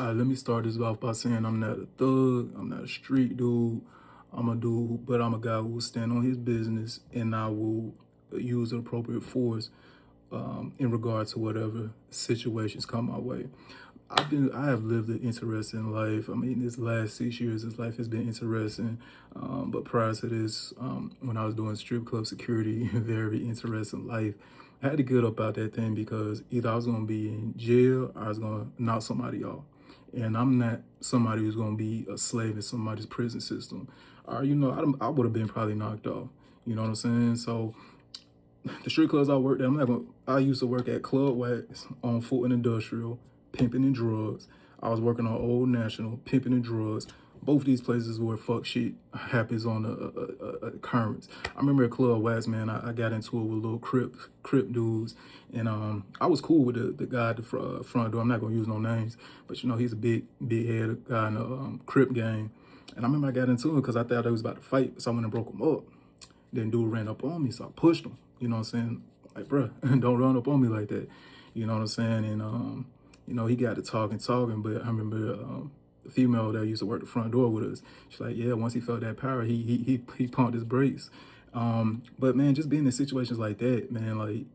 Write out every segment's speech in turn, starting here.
Let me start this off by saying I'm not a thug, I'm not a street dude. I'm a dude, but I'm a guy who will stand on his business and I will use the appropriate force in regard to whatever situations come my way. I have lived an interesting life. I mean, this last 6 years, this life has been interesting. But prior to this, when I was doing strip club security, very interesting life. I had to get up out that thing because either I was gonna be in jail or I was gonna knock somebody off. And I'm not somebody who's gonna be a slave in somebody's prison system. Or, I would have been probably knocked off. You know what I'm saying? So the street clubs I worked at, I used to work at Club Wax on Fulton Industrial, pimping and drugs. I was working on Old National, pimping and drugs. Both these places where fuck shit happens on a occurrence. I remember at Club Wax, man, I got into it with little crip dudes, and I was cool with the guy at the front door. I'm not gonna use no names, but he's a big head guy in the crip gang. And I remember I got into it because I thought they was about to fight, so I went and broke him up. Then dude ran up on me, so I pushed him. You know what I'm saying? Like, bruh, don't run up on me like that. You know what I'm saying? And he got to talking, but I remember the female that used to work the front door with us. She's like, yeah, once he felt that power, he pumped his brakes. But man, just being in situations like that, man, like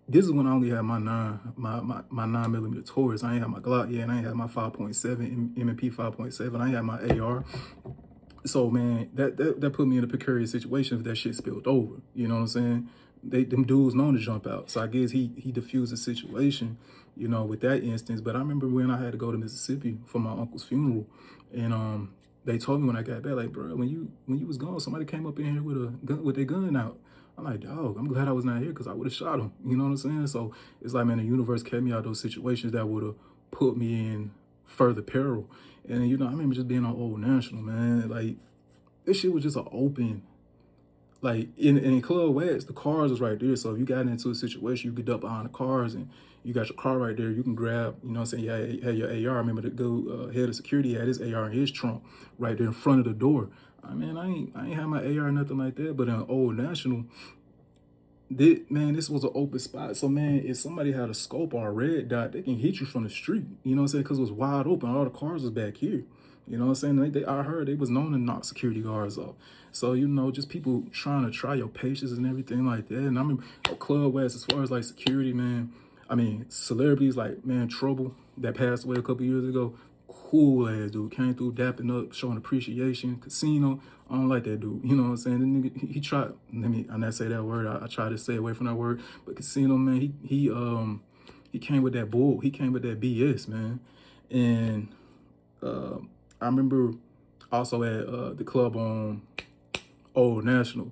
this is when I only had my 9mm Taurus. I ain't had my Glock yet, and I ain't had my 5.7 M&P 5.7. I ain't had my AR. So man, that put me in a precarious situation if that shit spilled over. You know what I'm saying? Them dudes known to jump out. So I guess he diffused the situation, with that instance. But I remember when I had to go to Mississippi for my uncle's funeral, and they told me when I got back, like, bro, when you was gone, somebody came up in here with a gun, with their gun out. I'm like, dog, I'm glad I was not here because I would have shot him. You know what I'm saying? So it's like, man, the universe kept me out of those situations that would have put me in further peril. And I remember just being on Old National, man. Like, this shit was just an open, like in Club Wax, the cars was right there. So if you got into a situation, you could duck behind the cars and you got your car right there. You can grab, you know what I'm saying? You had your AR. I remember the good head of security had his AR in his trunk right there in front of the door. I mean, I ain't had my AR or nothing like that, but in Old National, this was an open spot. So man, if somebody had a scope or a red dot, they can hit you from the street. You know what I'm saying? Because it was wide open. All the cars was back here. You know what I'm saying? I heard they was known to knock security guards off. So, just people trying to try your patience and everything like that. And I mean, Club West, as far as like security, man, I mean, celebrities like, man, Trouble that passed away a couple years ago, cool ass dude, came through dapping up, showing appreciation. Casino, I don't like that dude. You know what I'm saying? The nigga, he tried. I not say that word. I try to stay away from that word. But Casino, man, he came with that bull. He came with that BS, man. And I remember also at the club on Old National,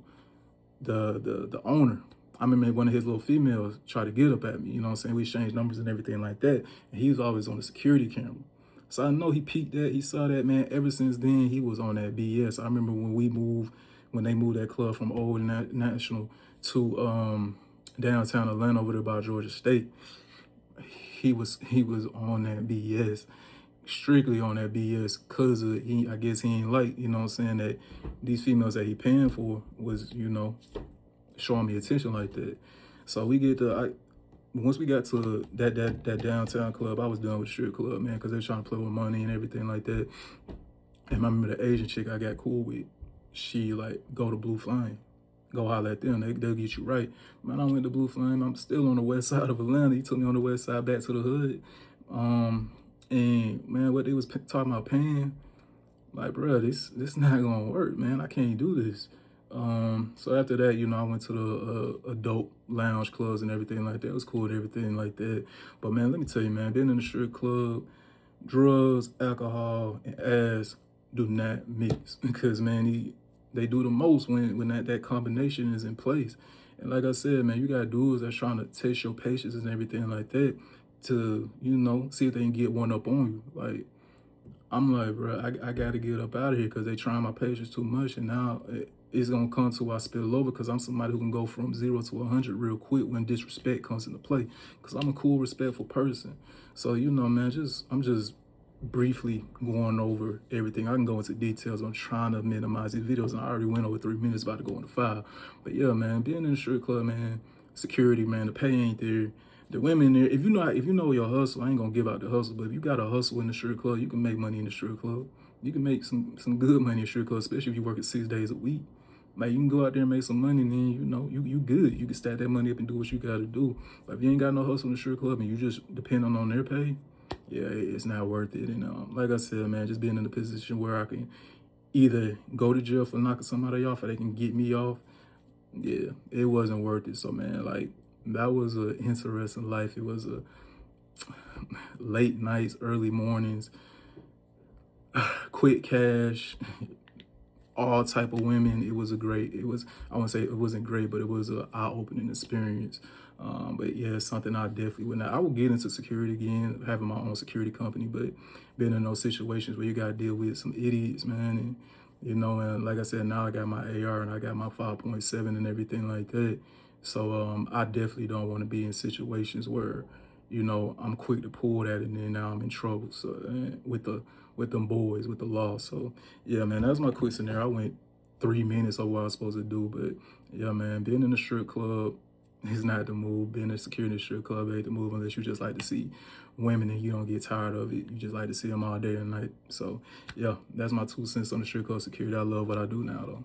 the owner. I remember one of his little females tried to get up at me. You know what I'm saying? We exchanged numbers and everything like that. And he was always on the security camera. So I know he peeked that. He saw that, man. Ever since then, he was on that BS. I remember when they moved that club from Old National to downtown Atlanta over there by Georgia State. He was on that BS, strictly on that BS, cause I guess he ain't like, you know what I'm saying, that these females that he paying for was, showing me attention like that. So once we got to that downtown club, I was done with the strip club, man, because they're trying to play with money and everything like that. And I remember the Asian chick I got cool with, she like, go to Blue Flame. Go holler at them, they'll get you right. Man, I went to Blue Flame. I'm still on the west side of Atlanta. He took me on the west side back to the hood. And man, what they was talking about paying, like, bro, this not gonna work, man. I can't do this. So after that, I went to the adult lounge clubs and everything like that. It was cool and everything like that. But man, let me tell you, man, being in the strip club, drugs, alcohol, and ass do not mix. Because man, they do the most when that combination is in place. And like I said, man, you got dudes that's trying to test your patience and everything like that to, see if they can get one up on you. Like, I'm like, bro, I got to get up out of here because they trying my patience too much. And now it's going to come to I spill over because I'm somebody who can go from 0 to 100 real quick when disrespect comes into play. Because I'm a cool, respectful person. So, man, I'm just briefly going over everything. I can go into details. I'm trying to minimize these videos, and I already went over 3 minutes, about to go into 5. But yeah, man, being in the strip club, man, security, man, the pay ain't there. The women there, if you know your hustle, I ain't gonna give out the hustle, but if you got a hustle in the strip club, you can make money in the strip club. You can make some good money in the strip club, especially if you work it 6 days a week. Like you can go out there and make some money, and then you good. You can stack that money up and do what you gotta do. But if you ain't got no hustle in the strip club and you just depending on their pay, yeah, it's not worth it. And like I said, man, just being in a position where I can either go to jail for knocking somebody off or they can get me off, yeah, it wasn't worth it. So man, like that was an interesting life. It was a late nights, early mornings, quick cash, all type of women. It was a great, it was, I wouldn't say it wasn't great, but it was an eye-opening experience. But yeah, it's something I definitely would not. I would get into security again, having my own security company, but being in those situations where you got to deal with some idiots, man. And, and like I said, now I got my AR and I got my 5.7 and everything like that. So I definitely don't want to be in situations where, I'm quick to pull that and then now I'm in trouble. So with them boys, with the law. So yeah, man, that was my quick scenario. I went 3 minutes of what I was supposed to do, but yeah, man, being in the strip club is not the move. Being a security in the strip club ain't the move unless you just like to see women and you don't get tired of it. You just like to see them all day and night. So yeah, that's my 2 cents on the strip club security. I love what I do now though.